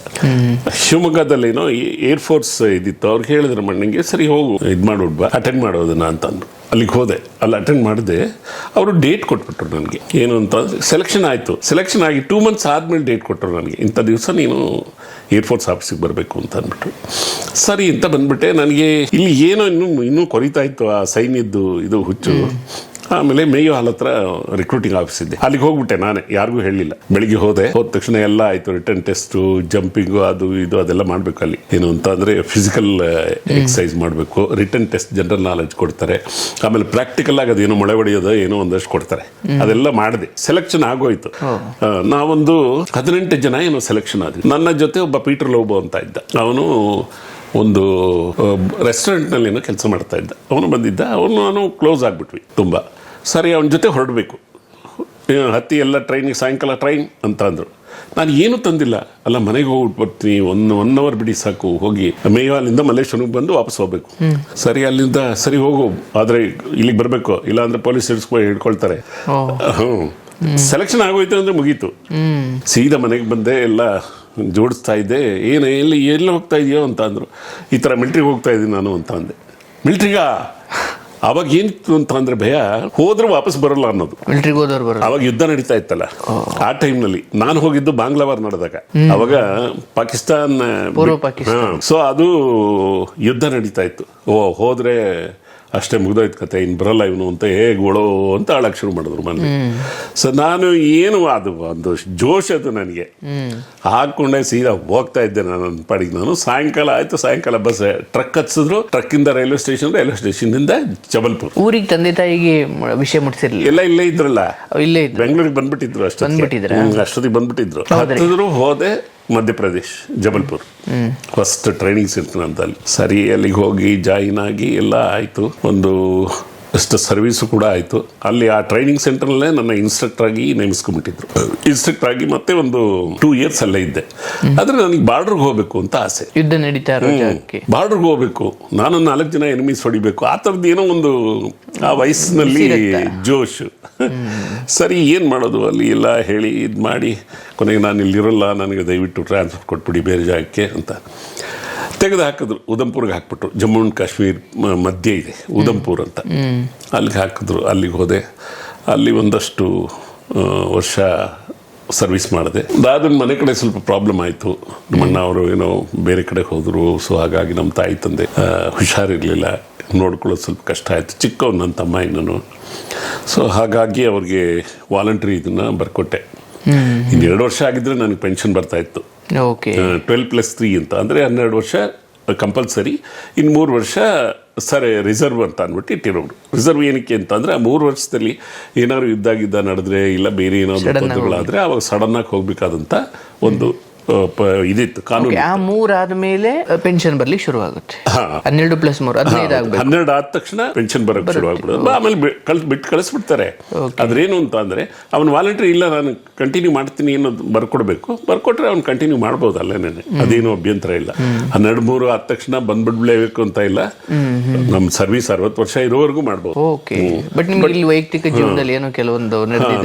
ಶಿವಮೊಗ್ಗದಲ್ಲೇನೋ ಏರ್ಫೋರ್ಸ್ ಇದಿತ್ತು. ಅವ್ರಿಗೆ ಹೇಳಿದ್ರು ಮಣ್ಣಿಗೆ, ಸರಿ ಹೋಗು ಇದು ಮಾಡ್ಬಿಡ್ಬಾ, ಅಟೆಂಡ್ ಮಾಡೋದನ್ನ ಅಂತಂದ್ರು. ಅಲ್ಲಿಗೆ ಹೋದೆ, ಅಲ್ಲಿ ಅಟೆಂಡ್ ಮಾಡಿದೆ. ಅವರು ಡೇಟ್ ಕೊಟ್ಬಿಟ್ರು ನನಗೆ. ಏನು ಅಂತ ಸೆಲೆಕ್ಷನ್ ಆಯಿತು. ಸೆಲೆಕ್ಷನ್ ಆಗಿ 2 months ಆದಮೇಲೆ ಡೇಟ್ ಕೊಟ್ಟರು ನನಗೆ, ಇಂಥ ದಿವಸ ನೀನು ಏರ್ಫೋರ್ಸ್ ಆಫೀಸಿಗೆ ಬರಬೇಕು ಅಂತ ಅಂದ್ಬಿಟ್ಟು. ಸರಿ ಅಂತ ಬಂದ್ಬಿಟ್ಟೆ. ನನಗೆ ಇಲ್ಲಿ ಏನೋ ಇನ್ನೂ ಕೊರಿತಾ ಇತ್ತು ಆ ಸೈನ್ಯದ್ದು ಇದು ಹುಚ್ಚು. ಆಮೇಲೆ ಮೇಯೋ ಹಾಲ್ ಹತ್ರ ರಿಕ್ರೂಟಿಂಗ್ ಆಫೀಸ್ ಇದ್ದೆ, ಅಲ್ಲಿಗೆ ಹೋಗ್ಬಿಟ್ಟೆ ನಾನೇ, ಯಾರಿಗೂ ಹೇಳಿಲ್ಲ. ಬೆಳಿಗ್ಗೆ ಹೋದ ತಕ್ಷಣ ಎಲ್ಲ ಆಯಿತು. ರಿಟರ್ನ್ ಟೆಸ್ಟು, ಜಂಪಿಂಗು, ಅದು ಇದು ಅದೆಲ್ಲ ಮಾಡಬೇಕು ಅಲ್ಲಿ. ಏನು ಅಂತ ಅಂದರೆ ಫಿಸಿಕಲ್ ಎಕ್ಸಸೈಸ್ ಮಾಡಬೇಕು, ರಿಟರ್ನ್ ಟೆಸ್ಟ್ ಜನರಲ್ ನಾಲೆಜ್ ಕೊಡ್ತಾರೆ, ಆಮೇಲೆ ಪ್ರಾಕ್ಟಿಕಲ್ ಆಗಿ ಅದೇನೋ ಮೊಳೆ ಹೊಡೆಯೋದು ಏನೋ ಒಂದಷ್ಟು ಕೊಡ್ತಾರೆ. ಅದೆಲ್ಲ ಮಾಡಿದೆ. ಸೆಲೆಕ್ಷನ್ ಆಗೋಯ್ತು. ನಾವೊಂದು 18 ಜನ ಏನೋ ಸೆಲೆಕ್ಷನ್ ಆದ್ವಿ. ನನ್ನ ಜೊತೆ ಒಬ್ಬ ಪೀಟರ್ ಲೋಬೋ ಅಂತ ಇದ್ದ. ಅವನು ಒಂದು ರೆಸ್ಟೋರೆಂಟ್ನಲ್ಲಿ ಏನೋ ಕೆಲಸ ಮಾಡ್ತಾ ಇದ್ದ. ಅವನು ಬಂದಿದ್ದ. ನಾನು ಕ್ಲೋಸ್ ಆಗಿಬಿಟ್ವಿ ತುಂಬ. ಸರಿ, ಅವನ ಜೊತೆ ಹೊರಡಬೇಕು. ಹತ್ತಿ ಎಲ್ಲ ಟ್ರೈನಿಗೆ, ಸಾಯಂಕಾಲ ಟ್ರೈನ್ ಅಂತ ಅಂದರು. ನಾನು ಏನೂ ತಂದಿಲ್ಲ. ಅಲ್ಲ, ಮನೆಗೆ ಹೋಗ್ಬಿಟ್ಟು ಬರ್ತೀನಿ, 1 hour ಬಿಡಿ ಸಾಕು, ಹೋಗಿ ಮೇವಾಲಿಂದ ಮಲ್ಲೇಶ್ವರಕ್ಕೆ ಬಂದು ವಾಪಸ್ ಹೋಗ್ಬೇಕು. ಸರಿ, ಅಲ್ಲಿಂದ ಸರಿ ಹೋಗು, ಆದರೆ ಇಲ್ಲಿಗೆ ಬರಬೇಕು, ಇಲ್ಲಾಂದರೆ ಪೊಲೀಸ್ ಹಿಡ್ಕೊಳ್ತಾರೆ. ಸೆಲೆಕ್ಷನ್ ಆಗೋಯ್ತು ಅಂದರೆ ಮುಗೀತು. ಸೀದಾ ಮನೆಗೆ ಬಂದೆ, ಎಲ್ಲ ಜೋಡಿಸ್ತಾ ಇದ್ದೆ. ಏನು ಎಲ್ಲಿ ಹೋಗ್ತಾ ಇದೆಯೋ ಅಂತ ಅಂದರು. ಈ ಥರ ಮಿಲ್ಟ್ರಿಗೆ ಹೋಗ್ತಾ ಇದ್ದೀನಿ ನಾನು ಅಂತ ಅಂದೆ. ಮಿಲ್ಟ್ರಿಗಾ? ಅವಾಗ ಏನಿತ್ತು ಅಂತ ಅಂದ್ರೆ ಭಯ, ಹೋದ್ರೆ ವಾಪಸ್ ಬರಲ್ಲ ಅನ್ನೋದು. ಮಿಲಿಟರಿಗೆ ಹೋದವ್ರು ಬರಲ್ಲ. ಅವಾಗ ಯುದ್ಧ ನಡೀತಾ ಇತ್ತಲ್ಲ ಆ ಟೈಮ್ನಲ್ಲಿ. ನಾನು ಹೋಗಿದ್ದು ಬಾಂಗ್ಲಾ ವಾರ್ ನಡೆದಾಗ. ಅವಾಗ ಪಾಕಿಸ್ತಾನ್, ಪೂರ್ವ ಪಾಕಿಸ್ತಾನ. ಸೊ ಅದು ಯುದ್ಧ ನಡೀತಾ ಇತ್ತು. ಹೋದ್ರೆ ಅಷ್ಟೇ ಮುಗ್ದೋಯ್ತು ಕತೆ, ಇನ್ನು ಬರಲ್ಲ ಇವನು ಅಂತ ಹೇಗೋಳೋ ಅಂತ ಆಳಕ್ಕೆ ಶುರು ಮಾಡಿದ್ರು ಮನೆ. ಸೊ ನಾನು ಏನು ಅದು ಒಂದು ಜೋಶ್ ಅದು ನನಗೆ. ಹಾಕೊಂಡೆ ಸೀದಾ ಹೋಗ್ತಾ ಇದ್ದೆ ನಾನು ನನ್ನ ಪಾಡಿಗೆ. ನಾನು ಸಾಯಂಕಾಲ ಆಯ್ತು, ಸಾಯಂಕಾಲ ಬಸ್ ಟ್ರಕ್ ಹತ್ಸಿದ್ರು. ಟ್ರಕ್ಕಿಂದ ರೈಲ್ವೆ ಸ್ಟೇಷನ್ನಿಂದ ಜಬಲ್ಪುರ್. ಊರಿಗೆ ತಂದೆ ತಾಯಿಗೆ ವಿಷಯ ಮುಟ್ಟಿಸಿರ್ಲಿಲ್ಲ? ಎಲ್ಲ ಇಲ್ಲೇ ಇದ್ರಲ್ಲ, ಇಲ್ಲೇ ಇದ್ರು. ಬೆಂಗಳೂರಿಗೆ ಬಂದ್ಬಿಟ್ಟಿದ್ರು. ಅಷ್ಟೊತ್ತಿಗೆ ಬಂದ್ಬಿಟ್ಟಿದ್ರು. ಹತ್ತಿದ್ರು, ಹೋದೆ Madhya Pradesh, Jabalpur. First training centre ಅಂತ ಅಲ್ಲಿ. ಸರಿ, ಅಲ್ಲಿಗೆ ಹೋಗಿ ಜಾಯಿನ್ ಆಗಿ ಎಲ್ಲ ಆಯಿತು. ಒಂದು ಅಷ್ಟು ಸರ್ವೀಸು ಕೂಡ ಆಯಿತು. ಅಲ್ಲಿ ಆ ಟ್ರೈನಿಂಗ್ ಸೆಂಟರ್ನಲ್ಲೇ ನನ್ನ ಇನ್ಸ್ಟ್ರಕ್ಟರ್ ಆಗಿ ನೇಮಿಸ್ಕೊಂಡ್ಬಿಟ್ಟಿದ್ರು. ಇನ್ಸ್ಟ್ರಕ್ಟರ್ ಆಗಿ ಮತ್ತೆ ಒಂದು 2 years ಅಲ್ಲೇ ಇದ್ದೆ. ಆದರೆ ನನಗೆ ಬಾರ್ಡರ್ಗೆ ಹೋಗಬೇಕು ಅಂತ ಆಸೆ. ಯುದ್ಧ ನಡೀತಾ ಇರೋ ಜಾಗಕ್ಕೆ ಬಾರ್ಡರ್ಗೆ ಹೋಗಬೇಕು, ನಾನು 4 ಜನ ಎನಿಮೀಸ್ ಹೊಡಿಬೇಕು, ಆ ಥರದ್ದು ಏನೋ ಒಂದು ಆ ವಯಸ್ಸಿನಲ್ಲಿ ಜೋಶು. ಸರಿ, ಏನು ಮಾಡೋದು ಅಲ್ಲಿ ಎಲ್ಲ ಹೇಳಿ ಇದು ಮಾಡಿ ಕೊನೆಗೆ ನಾನು ಇಲ್ಲಿರೋಲ್ಲ, ನನಗೆ ದಯವಿಟ್ಟು ಟ್ರಾನ್ಸ್ಫರ್ ಕೊಟ್ಬಿಡಿ ಬೇರೆ ಜಾಗಕ್ಕೆ ಅಂತ ತೆಗೆದು ಹಾಕಿದ್ರು. ಉಧಂಪುರ್ಗೆ ಹಾಕ್ಬಿಟ್ರು. ಜಮ್ಮು ಆ್ಯಂಡ್ ಕಾಶ್ಮೀರ್ ಮಧ್ಯೆ ಇದೆ ಉಧಂಪುರ್ ಅಂತ. ಅಲ್ಲಿಗೆ ಹಾಕಿದ್ರು. ಅಲ್ಲಿಗೆ ಹೋದೆ. ಅಲ್ಲಿ ಒಂದಷ್ಟು ವರ್ಷ ಸರ್ವಿಸ್ ಮಾಡಿದೆ. ಅದಾದ್ಮೇಲೆ ಮನೆ ಕಡೆ ಸ್ವಲ್ಪ ಪ್ರಾಬ್ಲಮ್ ಆಯಿತು. ನಮ್ಮಣ್ಣ ಅವರು ಏನೋ ಬೇರೆ ಕಡೆ ಹೋದರು. ಸೊ ಹಾಗಾಗಿ ನಮ್ಮ ತಾಯಿ ತಂದೆ ಹುಷಾರಿರಲಿಲ್ಲ, ನೋಡ್ಕೊಳ್ಳೋದು ಸ್ವಲ್ಪ ಕಷ್ಟ ಆಯಿತು. ಚಿಕ್ಕವನು ನನ್ನ ತಮ್ಮ ಇನ್ನೂ. ಸೊ ಹಾಗಾಗಿ ಅವ್ರಿಗೆ ವಾಲಂಟ್ರಿ ಇದನ್ನು ಬರ್ಕೊಟ್ಟೆ. ಇನ್ನು 2 ವರ್ಷ ಆಗಿದ್ರೆ ನನಗೆ ಪೆನ್ಷನ್ ಬರ್ತಾಯಿತ್ತು. 12+3 ಅಂತ ಅಂದರೆ 12 ವರ್ಷ ಕಂಪಲ್ಸರಿ, ಇನ್ನು 3 ವರ್ಷ ಸರಿ ರಿಸರ್ವ್ ಅಂತ ಅಂದ್ಬಿಟ್ಟು ಇಟ್ಟಿರೋರು. ರಿಸರ್ವ್ ಏನಕ್ಕೆ ಅಂತ ಅಂದರೆ, ಆ 3 ವರ್ಷದಲ್ಲಿ ಏನಾದ್ರು ಯುದ್ಧ ನಡೆದ್ರೆ ಇಲ್ಲ ಬೇರೆ ಏನಾದ್ರು ತೊಂದರೆಗಳಾದರೆ ಅವಾಗ ಸಡನ್ನಾಗಿ ಹೋಗ್ಬೇಕಾದಂಥ ಒಂದು ಇದಿತ್ತು ಕಾನೂನು. ಆ 3 ಆದ್ಮೇಲೆ ಪೆನ್ಷನ್ ಬರ್ಲಿಕ್ಕೆ ಶುರು ಆಗುತ್ತೆ. 12+3 15 ಆಗ್ಬೇಕು. 12 ಆದ ತಕ್ಷಣ ಪೆನ್ಷನ್ ಬರೋಕ್ಕೆ ಶುರು ಆಗ್ಬಿಡೋದು. ಆಮೇಲೆ ಬಿಟ್ಟು ಕಳಿಸ್ಬಿಡ್ತಾರೆ. ಅದ್ರೇನು ಅಂತ ಅಂದರೆ, ಅವನು ವಾಲಂಟ್ರಿ ಇಲ್ಲ ನಾನು ಕಂಟಿನ್ಯೂ ಮಾಡ್ತೀನಿ ಅನ್ನೋದು ಬರ್ಕೊಟ್ರೆ ಅವ್ನು ಕಂಟಿನ್ಯೂ ಮಾಡ್ಬೋದು ಅಲ್ಲೇನೆ, ಅದೇನು ಅಭ್ಯಂತರ ಇಲ್ಲ. 12-3 ಆದ ತಕ್ಷಣ ಬಂದ್ಬಿಡ್ಲೇಬೇಕು ಅಂತ ಇಲ್ಲ. ನಮ್ಮ ಸರ್ವಿಸ್ 60 ವರ್ಷ ಇರೋವರೆಗೂ ಮಾಡ್ಬೋದು. ಬಟ್ ನಿಮ್ಗೆ ಇಲ್ಲಿ ವೈಯಕ್ತಿಕ ಜೀವನದಲ್ಲಿ ಏನೋ ಕೆಲವೊಂದು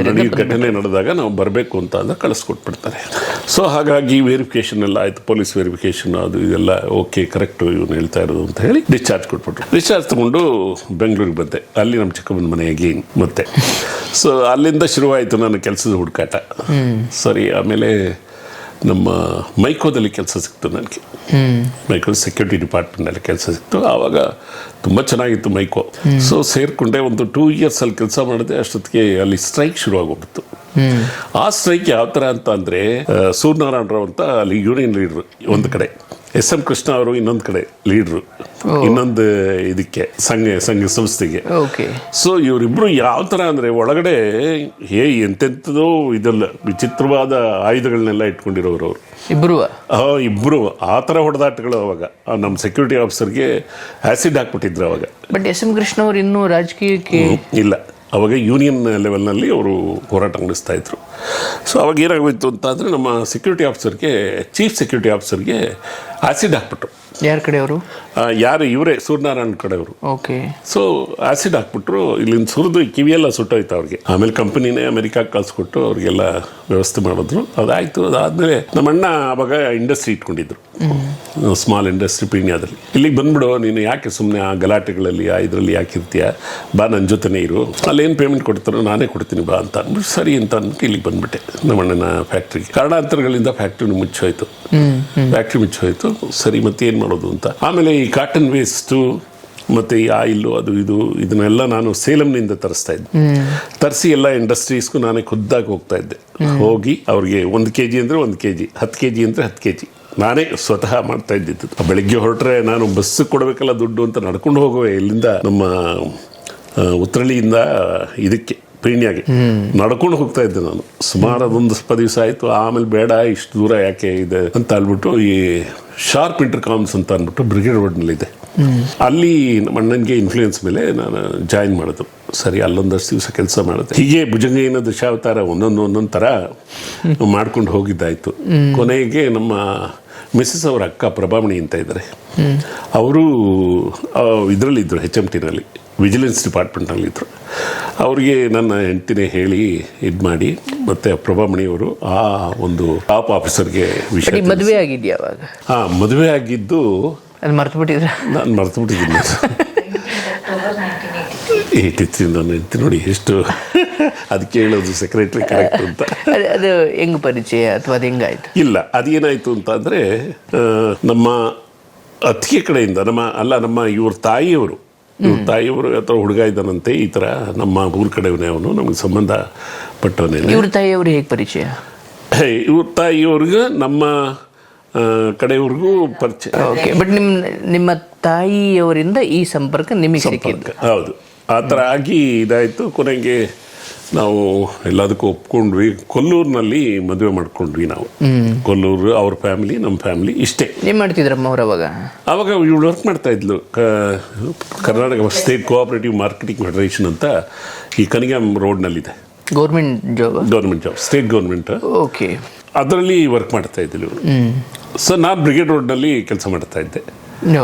ಘಟನೆ ನಡೆದಾಗ ನಾವು ಬರಬೇಕು ಅಂತ ಅಂದ್ರೆ ಕಳಿಸ್ಕೊಟ್ಬಿಡ್ತಾರೆ. ಸೊ ಹಾಗಾಗಿ ವೆರಿಫಿಕೇಶನ್ ಎಲ್ಲ ಆಯಿತು. ಪೊಲೀಸ್ ವೆರಿಫಿಕೇಶನ್ ಅದು ಇದೆಲ್ಲ ಓಕೆ ಕರೆಕ್ಟು ಇವನು ಹೇಳ್ತಾ ಇರೋದು ಅಂತ ಹೇಳಿ ಡಿಸ್ಚಾರ್ಜ್ ಕೊಟ್ಬಿಟ್ರು. ಡಿಸ್ಚಾರ್ಜ್ ತಗೊಂಡು ಬೆಂಗಳೂರಿಗೆ ಬಂದೆ. ಅಲ್ಲಿ ನಮ್ಮ ಚಿಕ್ಕಮ್ಮನ ಮನೆಗೆ ಮತ್ತೆ. ಸೊ ಅಲ್ಲಿಂದ ಶುರುವಾಯಿತು ನನ್ನ ಕೆಲಸದ ಹುಡುಕಾಟ. ಸರಿ, ಆಮೇಲೆ ನಮ್ಮ ಮೈಕೋದಲ್ಲಿ ಕೆಲಸ ಸಿಕ್ತು ನನಗೆ. ಮೈಕೋ ಸೆಕ್ಯೂರಿಟಿ ಡಿಪಾರ್ಟ್ಮೆಂಟಲ್ಲಿ ಕೆಲಸ ಸಿಕ್ತು. ಆವಾಗ ತುಂಬ ಚೆನ್ನಾಗಿತ್ತು ಮೈಕೋ. ಸೊ ಸೇರಿಕೊಂಡೆ. ಒಂದು 2 years ಅಲ್ಲಿ ಕೆಲಸ ಮಾಡಿದೆ. ಅಷ್ಟೊತ್ತಿಗೆ ಅಲ್ಲಿ ಸ್ಟ್ರೈಕ್ ಶುರುವಾಗೋಗ್ಬಿಟ್ಟು. ಆ ಸ್ಟ್ರೈಕ್ ಯಾವ ಥರ ಅಂತ ಅಂದರೆ, ಸೂರ್ಯನಾರಾಯಣ ರಾವ್ ಅಂತ ಅಲ್ಲಿ ಯೂನಿಯನ್ ಲೀಡ್ರು ಒಂದು ಕಡೆ, SM ಕೃಷ್ಣ ಅವರು ಇನ್ನೊಂದು ಕಡೆ ಲೀಡ್ರು ಇನ್ನೊಂದು ಇದಕ್ಕೆ ಸಂಘ ಸಂಸ್ಥೆಗೆ. ಸೊ ಇವರಿಬ್ರು ಯಾವ ಥರ ಅಂದರೆ, ಒಳಗಡೆ ಎಂತೆಂಥದೋ ಇದೆಲ್ಲ ವಿಚಿತ್ರವಾದ ಆಯುಧಗಳನ್ನೆಲ್ಲ ಇಟ್ಕೊಂಡಿರೋರು ಅವರು ಇಬ್ರು. ಆ ಥರ ಹೊಡೆದಾಟಗಳು ಅವಾಗ ನಮ್ಮ ಸೆಕ್ಯೂರಿಟಿ ಆಫೀಸರ್ಗೆ ಆ್ಯಸಿಡ್ ಹಾಕ್ಬಿಟ್ಟಿದ್ರು ಅವಾಗ. ಬಟ್ SM ಕೃಷ್ಣ ಅವ್ರು ಇನ್ನೂ ರಾಜಕೀಯಕ್ಕೆ ಇಲ್ಲ, ಅವಾಗ ಯೂನಿಯನ್ ಲೆವೆಲ್ನಲ್ಲಿ ಅವರು ಹೋರಾಟ ನಡೆಸ್ತಾ ಇದ್ರು. ಸೊ ಅವಾಗ ಏನಾಗೋಯ್ತು ಅಂತ ಅಂದರೆ ನಮ್ಮ ಸೆಕ್ಯೂರಿಟಿ ಆಫೀಸರ್ಗೆ, ಚೀಫ್ ಸೆಕ್ಯೂರಿಟಿ ಆಫೀಸರ್ಗೆ ಆ್ಯಸಿಡ್ ಹಾಕ್ಬಿಟ್ರು. ಯಾರ ಕಡೆಯವರು? ಯಾರು ಇವರೇ, ಸೂರ್ಯನಾರಾಯಣ್ ಕಡೆಯವರು. ಓಕೆ. ಸೊ ಆ್ಯಸಿಡ್ ಹಾಕ್ಬಿಟ್ರು, ಇಲ್ಲಿಂದ ಸುರಿದು ಕಿವಿಯೆಲ್ಲ ಸುಟ್ಟೋಯ್ತು ಅವ್ರಿಗೆ. ಆಮೇಲೆ ಕಂಪನಿನೇ ಅಮೆರಿಕಾಗೆ ಕಳಿಸ್ಕೊಟ್ಟು ಅವ್ರಿಗೆಲ್ಲ ವ್ಯವಸ್ಥೆ ಮಾಡಿದ್ರು. ಅದಾಯಿತು. ಅದಾದಮೇಲೆ ನಮ್ಮ ಅಣ್ಣ ಅವಾಗ ಇಂಡಸ್ಟ್ರಿ ಇಟ್ಕೊಂಡಿದ್ರು, ಸ್ಮಾಲ್ ಇಂಡಸ್ಟ್ರಿ ಪೀಣ್ಯದಲ್ಲಿ. ಇಲ್ಲಿಗೆ ಬಂದ್ಬಿಡು ನೀನು, ಯಾಕೆ ಸುಮ್ಮನೆ ಆ ಗಲಾಟೆಗಳಲ್ಲಿ ಇದರಲ್ಲಿ ಯಾಕೆ ಇರ್ತೀಯ, ಬಾ ನನ್ನ ಜೊತೆನೇ ಇರು, ಅಲ್ಲೇನು ಪೇಮೆಂಟ್ ಕೊಡ್ತಾರೋ ನಾನೇ ಕೊಡ್ತೀನಿ ಬಾ ಅಂತ ಅಂದ್ಬಿಟ್ಟು ಸರಿ ಅಂತ ಅಂದ್ಬಿಟ್ಟು ಇಲ್ಲಿಗೆ ಬಂದ್ಬಿಟ್ಟೆ ನಮ್ಮ ಅಣ್ಣನ ಫ್ಯಾಕ್ಟ್ರಿಗೆ. ಕಾರಣಾಂತರಗಳಿಂದ ಫ್ಯಾಕ್ಟ್ರಿ ಮುಚ್ಚೋಯ್ತು. ಫ್ಯಾಕ್ಟ್ರಿ ಮುಚ್ಚೋಯ್ತು. ಸರಿ ಮತ್ತೆ ಏನು ಮಾಡೋದು ಅಂತ. ಆಮೇಲೆ ಈ ಕಾಟನ್ ವೇಸ್ಟು ಮತ್ತು ಈ ಆಯಿಲ್ಲು ಅದು ಇದನ್ನೆಲ್ಲ ನಾನು ಸೇಲಂನಿಂದ ತರಿಸ್ತಾ ಇದ್ದೆ. ತರಿಸಿ ಎಲ್ಲ ಇಂಡಸ್ಟ್ರೀಸ್ಗೂ ನಾನೇ ಖುದ್ದಾಗಿ ಹೋಗ್ತಾ ಇದ್ದೆ. ಹೋಗಿ ಅವ್ರಿಗೆ 1 kg ಅಂದರೆ 1 kg, 10 kg ಅಂದರೆ 10 kg ನಾನೇ ಸ್ವತಃ ಮಾಡ್ತಾ ಇದ್ದಿದ್ದು. ಬೆಳಗ್ಗೆ ಹೊರಟ್ರೆ ನಾನು ಬಸ್ಸಿಗೆ ಕೊಡಬೇಕಲ್ಲ ದುಡ್ಡು ಅಂತ ನಡ್ಕೊಂಡು ಹೋಗುವೆ. ಇಲ್ಲಿಂದ ನಮ್ಮ ಉತ್ರಳ್ಳಿಯಿಂದ ಇದಕ್ಕೆ ಪೀಣ್ಯಾಗೆ ನಡ್ಕೊಂಡು ಹೋಗ್ತಾ ಇದ್ದೆ ನಾನು. ಸುಮಾರು ಅದೊಂದು 10 ದಿವಸ ಆಯಿತು. ಆಮೇಲೆ ಬೇಡ ಇಷ್ಟು ದೂರ ಯಾಕೆ ಇದೆ ಅಂತ ಅಂದ್ಬಿಟ್ಟು ಈ ಶಾರ್ಪ್ ಇಂಟರ್ಕಾಮ್ಸ್ ಅಂತ ಅಂದ್ಬಿಟ್ಟು ಬ್ರಿಗೇಡ್ ರೋಡ್ನಲ್ಲಿದೆ, ಅಲ್ಲಿ ನಮ್ಮ ಅಣ್ಣನಿಗೆ ಇನ್ಫ್ಲೂಯೆನ್ಸ್ ಮೇಲೆ ನಾನು ಜಾಯಿನ್ ಮಾಡೋದು. ಸರಿ, ಅಲ್ಲೊಂದಷ್ಟು ದಿವಸ ಕೆಲಸ ಮಾಡಿದೆ. ಹೀಗೆ ಭುಜಂಗಯ್ಯನ ದಶಾವತಾರ ಒಂದೊಂದು ಥರ ಮಾಡ್ಕೊಂಡು ಹೋಗಿದ್ದಾಯಿತು. ಕೊನೆಗೆ ನಮ್ಮ ಮಿಸ್ಸಸ್ ಅವರ ಅಕ್ಕ ಪ್ರಭಾಮಣಿ ಅಂತ ಇದ್ದಾರೆ, ಅವರು ಇದರಲ್ಲಿದ್ದರು, HMTನಲ್ಲಿ ವಿಜಿಲೆನ್ಸ್ ಡಿಪಾರ್ಟ್ಮೆಂಟ್ನಲ್ಲಿದ್ದರು. ಅವರಿಗೆ ನನ್ನ ಹೆಂಡತಿನೇ ಹೇಳಿ ಇದು ಮಾಡಿ, ಮತ್ತು ಪ್ರಭಾಮಣಿಯವರು ಆ ಒಂದು ಟಾಪ್ ಆಫೀಸರ್ಗೆ ವಿಷಯ. ಮದುವೆ ಆಗಿದೆಯಾ ಅವಾಗ? ಹಾಂ, ಮದುವೆ ಆಗಿದ್ದು ಅದು ಮರ್ತು ಬಿಟ್ಟಿದ್ರೆ ನಾನು ಮರ್ತು ಬಿಟ್ಟಿದ್ದೀನಿ. 83 ನನ್ನ ಹೆಂಡತಿ ನೋಡಿ ಎಷ್ಟು, ಅದಕ್ಕೆ ಹೇಳೋದು ಸೆಕ್ರೆಟ್ರಿ ಕರೆಕ್ಟ್ ಅಂತ. ಅದು ಹೆಂಗ್ ಪರಿಚಯ ಅಥವಾ ಅದು ಹೆಂಗಾಯ್ತು? ಇಲ್ಲ, ಅದೇನಾಯಿತು ಅಂತ ಅಂದರೆ ನಮ್ಮ ಅತ್ತಿಗೆ ಕಡೆಯಿಂದ ನಮ್ಮ ಇವ್ರ ತಾಯಿಯವರು ಹತ್ರ ಹುಡುಗ ಇದ್ದಾನಂತೆ, ಈ ಥರ ನಮ್ಮ ಊರ ಕಡೆಯವನೇ, ಅವನು ನಮಗೆ ಸಂಬಂಧ ಪಟ್ಟವನೇ. ಇವ್ರ ತಾಯಿಯವರು ಹೇಗೆ ಪರಿಚಯ? ಇವ್ರ ತಾಯಿಯವ್ರಿಗೆ ನಮ್ಮ ಕಡೆಯವ್ರಿಗೂ ಪರಿಚಯ. ಓಕೆ. ಬಟ್ ನಿಮ್ಮ ತಾಯಿಯವರಿಂದ ಈ ಸಂಪರ್ಕ ನಿಮಗೆ ಸಿಕ್ಕಿದ್ದು? ಹೌದು. ಆ ಥರ ಆಗಿ ಇದಾಯಿತು. ಕೊನೆಗೆ ನಾವು ಎಲ್ಲದಕ್ಕೂ ಒಪ್ಕೊಂಡ್ವಿ. ಕೊಲ್ಲೂರಿನಲ್ಲಿ ಮದುವೆ ಮಾಡ್ಕೊಂಡ್ವಿ ನಾವು. ಕೊಲ್ಲೂರು ಅವ್ರ ಫ್ಯಾಮಿಲಿ, ನಮ್ಮ ಫ್ಯಾಮಿಲಿ, ಇಷ್ಟೇ. ಏನು ಮಾಡ್ತಿದ್ರಮ್ಮ ಅವ್ರು ಅವಾಗ ಇವಳು ವರ್ಕ್ ಮಾಡ್ತಾ ಇದ್ಲು. Karnataka state cooperative marketing federation ಅಂತ ಈ ಕನಿಗಾಮ್ ರೋಡ್ನಲ್ಲಿದೆ. Government job, state government. Okay. ಅದರಲ್ಲಿ ವರ್ಕ್ ಮಾಡ್ತಾ ಇದ್ದಿಲ್ಲ. ಸೊ ನಾನು ಬ್ರಿಗೇಡ್ ರೋಡ್ನಲ್ಲಿ ಕೆಲಸ ಮಾಡ್ತಾ ಇದ್ದೆ.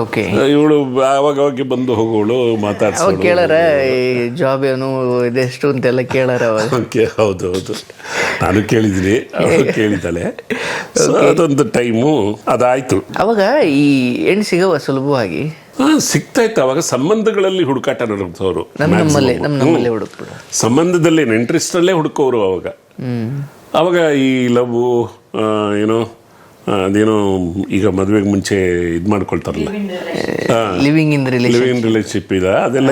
ಓಕೆ. ಇವಳು ಅವಾಗ ಬಂದು ಹೋಗೋಳು, ಮಾತಾಡ್ಸೋಳು. ಕೇಳಾರ ಜಾಬ್ ಏನು ಇದೆಷ್ಟು ಅಂತೆಲ್ಲ ಕೇಳಾರ? ಹೌದು, ನಾನು ಕೇಳಿದ್ದೀನಿ, ಅವಳು ಕೇಳಿದ್ದಾಳೆ. ಅದೊಂದು ಟೈಮು ಅದಾಯ್ತು. ಅವಾಗ ಈ ಹೆಣ್ಣು ಸಿಗವ ಸುಲಭವಾಗಿ ಸಿಗ್ತಾ ಇತ್ತು. ಅವಾಗ ಸಂಬಂಧಗಳಲ್ಲಿ ಹುಡುಕಾಟ ನಡೆದವರು, ನಮ್ಮಲ್ಲೇ ಹುಡುಕ್ಬಿಡು, ಸಂಬಂಧದಲ್ಲೇ ಇಂಟ್ರೆಸ್ಟಲ್ಲೇ ಹುಡುಕೋರು. ಅವಾಗ ಈ ಲವ್ ಏನೋ ಅದೇನೋ ಈಗ ಮದುವೆಗೆ ಮುಂಚೆ ಇದು ಮಾಡ್ಕೊಳ್ತಾರಲ್ಲ, ಲಿವಿಂಗ್ ಇನ್ ರಿಲೇಶನ್ಶಿಪ್ ಇದೆ, ಅದೆಲ್ಲ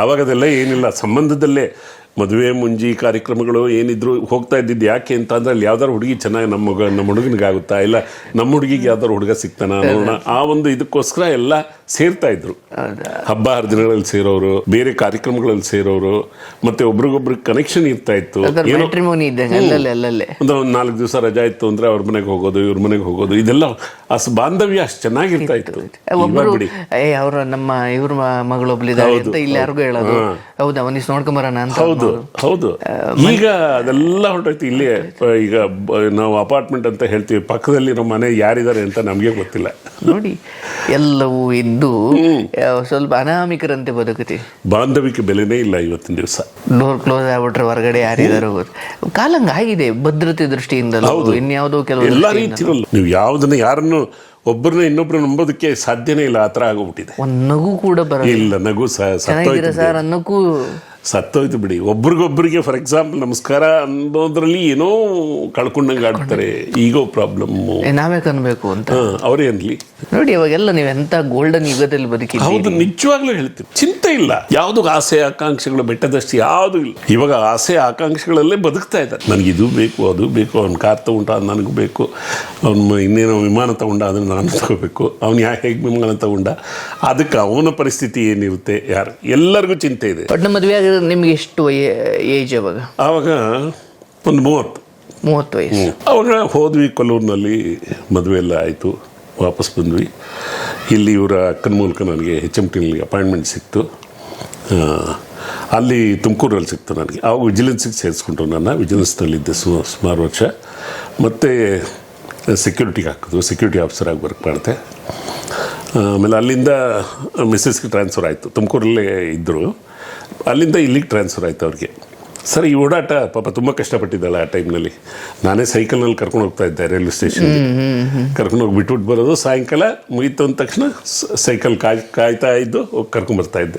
ಆವಾಗ ಅದೆಲ್ಲ ಏನಿಲ್ಲ. ಸಂಬಂಧದಲ್ಲೇ ಮದುವೆ ಮುಂಜಿ ಕಾರ್ಯಕ್ರಮಗಳು ಏನಿದ್ರು ಹೋಗ್ತಾ ಇದ್ದಿದ್ದು. ಯಾಕೆ ಅಂತ ಅಂದ್ರೆ ಅಲ್ಲಿ ಯಾವ್ದಾರು ಹುಡುಗಿ ಚೆನ್ನಾಗಿ ನಮ್ಮ ಹುಡುಗನಿಗಾಗುತ್ತಾ, ಇಲ್ಲ ನಮ್ಮ ಹುಡುಗಿಗೆ ಯಾವ್ದಾರು ಹುಡುಗ ಸಿಗ್ತಾನ ನೋಡೋಣ, ಆ ಒಂದು ಇದಕ್ಕೋಸ್ಕರ ಎಲ್ಲ ಸೇರ್ತಾ ಇದ್ರು. ಹಬ್ಬ ಹರಿದಿನಗಳಲ್ಲಿ ಸೇರೋರು, ಬೇರೆ ಕಾರ್ಯಕ್ರಮಗಳಲ್ಲಿ ಸೇರೋರು, ಮತ್ತೆ ಒಬ್ರಿಗೊಬ್ರಿಗೆ ಕನೆಕ್ಷನ್ ಇರ್ತಾ ಇತ್ತು. ಒಂದು 4 ದಿವಸ ರಜಾ ಇತ್ತು ಅಂದ್ರೆ ಅವ್ರ ಮನೆಗೆ ಹೋಗೋದು, ಇವ್ರ ಮನೆಗೆ ಹೋಗೋದು, ಇದೆಲ್ಲ ಬಾಂಧವ್ಯ ಅಷ್ಟು ಚೆನ್ನಾಗಿರ್ತಾ ಇತ್ತು. ಅವ್ರ ನಮ್ಮ ಇವ್ರ ಮಗಳೊಬ್ಳಿದಾಳೆ ಅಂತ ಇಲ್ಲಿ ಯಾರಿಗೂ ಹೇಳೋದು, ಹೌದಾ ಅವನಿಸ್ ನೋಡ್ಕೊಂಬರೋಣ ಅಂತ. ಹೌದು. ಈಗ ಅದೆಲ್ಲ ಹೊರಟೋಯ್ತು. ಇಲ್ಲಿ ಈಗ ನಾವು ಅಪಾರ್ಟ್ಮೆಂಟ್ ಅಂತ ಹೇಳ್ತೀವಿ, ಪಕ್ಕದಲ್ಲಿ ನಮ್ಮ ಮನೆ ಯಾರಿದ್ದಾರೆ ಅಂತ ನಮಗೆ ಗೊತ್ತಿಲ್ಲ. ನೋಡಿ, ಎಲ್ಲವೂ ಇದ್ದು ಸ್ವಲ್ಪ ಅನಾಮಿಕರಂತೆ ಬದುಕುತ್ತೀವಿ. ಬಾಂಧವಿಕೆ ಬೆಲೆನೇ ಇಲ್ಲ ಇವತ್ತಿನ ದಿವಸ. ಡೋರ್ ಕ್ಲೋಸ್ ಆಗ್ಬಿಟ್ರೆ ಹೊರಗಡೆ ಯಾರಿದಾರೋ ಕಾಲಂಗ ಆಗಿದೆ. ಭದ್ರತೆ ದೃಷ್ಟಿಯಿಂದ ಇನ್ಯಾವುದೋ ಕೆಲವು ಎಲ್ಲ ರೀತಿಯಲ್ಲ. ನೀವು ಯಾವ್ದನ್ನ ಯಾರನ್ನು ಒಬ್ಬರನ್ನ ಇನ್ನೊಬ್ರು ನಂಬೋದಕ್ಕೆ ಸಾಧ್ಯನೇ ಇಲ್ಲ. ಆ ಥರ ಆಗೋಗ್ಬಿಟ್ಟಿದೆ. ಒಂದು ನಗು ಕೂಡ ಇಲ್ಲ, ನಗು ಸರ್ ಅನ್ನೋಕ್ಕೂ ಸತ್ತೋಯ್ತು ಬಿಡಿ. ಒಬ್ರಿಗೊಬ್ರಿಗೆ ಫಾರ್ ಎಕ್ಸಾಂಪಲ್ ನಮಸ್ಕಾರ ಅನ್ನೋದ್ರಲ್ಲಿ ಏನೋ ಕಳ್ಕೊಂಡಂಗೆ ಆಡ್ತಾರೆ. ಈಗೋ ಪ್ರಾಬ್ಲಮ್ಮು ನಾವೇ ಕನ್ಬೇಕು ಅಂತ ಅವರೇ ಅನ್ಲಿ. ನೋಡಿ, ಅವಾಗೆಲ್ಲ ನೀವೆಂತ ಗೋಲ್ಡನ್ ಯುಗದಲ್ಲಿ ಬದುಕಿ. ಹೌದು, ನಿಜವಾಗ್ಲೂ ಹೇಳ್ತೀವಿ. ಚಿಂತೆ ಇಲ್ಲ, ಯಾವುದು ಆಸೆ ಆಕಾಂಕ್ಷೆಗಳು ಬೆಟ್ಟದಷ್ಟು ಯಾವುದು ಇಲ್ಲ. ಇವಾಗ ಆಸೆ ಆಕಾಂಕ್ಷೆಗಳಲ್ಲೇ ಬದುಕ್ತಾ ಇದ್ದಾರೆ. ನನಗೆ ಇದು ಬೇಕು, ಅದು ಬೇಕು, ಅವ್ನು ಕಾರ್ ತಗೊಂಡ ಅದು ನನಗೂ ಬೇಕು, ಅವ್ನು ಇನ್ನೇನೋ ವಿಮಾನ ತಗೊಂಡ ಅದನ್ನು ನಾನು ತಗೋಬೇಕು, ಅವ್ನು ಹೇಗೆ ವಿಮಾನ ತಗೊಂಡ ಅದಕ್ಕೆ ಅವನ ಪರಿಸ್ಥಿತಿ ಏನಿರುತ್ತೆ, ಯಾರು ಎಲ್ಲರಿಗೂ ಚಿಂತೆ ಇದೆ. ಬಟ್ ಮದುವೆ ನಿಮ್ಗೆ ಎಷ್ಟು ಏಜ್? ಆವಾಗ ಒಂದು 30 ವಯಸ್ಸು. ಅವಾಗ ಹೋದ್ವಿ ಕೊಲ್ಲೂರಿನಲ್ಲಿ, ಮದುವೆ ಎಲ್ಲ ಆಯಿತು, ವಾಪಸ್ ಬಂದ್ವಿ. ಇಲ್ಲಿ ಇವರ ಅಕ್ಕನ ಮೂಲಕ ನನಗೆ HMTನಲ್ಲಿ ಅಪಾಯಿಂಟ್ಮೆಂಟ್ ಸಿಕ್ತು. ಅಲ್ಲಿ ತುಮಕೂರಲ್ಲಿ ಸಿಕ್ತು ನನಗೆ. ಆವಾಗ ವಿಜಿಲೆನ್ಸಿಗೆ ಸೇರಿಸ್ಕೊಂಡ್ರು ನನ್ನ. ವಿಜಿಲೆನ್ಸ್ನಲ್ಲಿದ್ದೆ ಸುಮಾರು ವರ್ಷ. ಮತ್ತು ಸೆಕ್ಯೂರಿಟಿಗೆ ಹಾಕಿದ್ರು, ಸೆಕ್ಯೂರಿಟಿ ಆಫೀಸರಾಗಿ ವರ್ಕ್ ಮಾಡಿದೆ. ಆಮೇಲೆ ಅಲ್ಲಿಂದ ಮಿಸ್ಸಸ್ಗೆ ಟ್ರಾನ್ಸ್ಫರ್ ಆಯಿತು. ತುಮಕೂರಲ್ಲೇ ಇದ್ದರು, ಅಲ್ಲಿಂದ ಇಲ್ಲಿಗೆ ಟ್ರಾನ್ಸ್ಫರ್ ಆಯಿತು ಅವ್ರಿಗೆ. ಸರ್, ಈ ಓಡಾಟ ಪಾಪ ತುಂಬ ಕಷ್ಟಪಟ್ಟಿದ್ದಾಳೆ ಆ ಟೈಮ್ನಲ್ಲಿ. ನಾನೇ ಸೈಕಲ್ನಲ್ಲಿ ಕರ್ಕೊಂಡು ಹೋಗ್ತಾ ಇದ್ದೆ ರೈಲ್ವೆ ಸ್ಟೇಷನ್ಗೆ. ಕರ್ಕೊಂಡು ಹೋಗಿ ಬಿಟ್ಬಿಟ್ಟು ಬರೋದು, ಸಾಯಂಕಾಲ ಮುಗೀತು ಅಂದ ತಕ್ಷಣ ಸೈಕಲ್ ಕಾಯ್ತಾ ಇದ್ದು ಹೋಗಿ ಕರ್ಕೊಂಬರ್ತಾ ಇದ್ದೆ.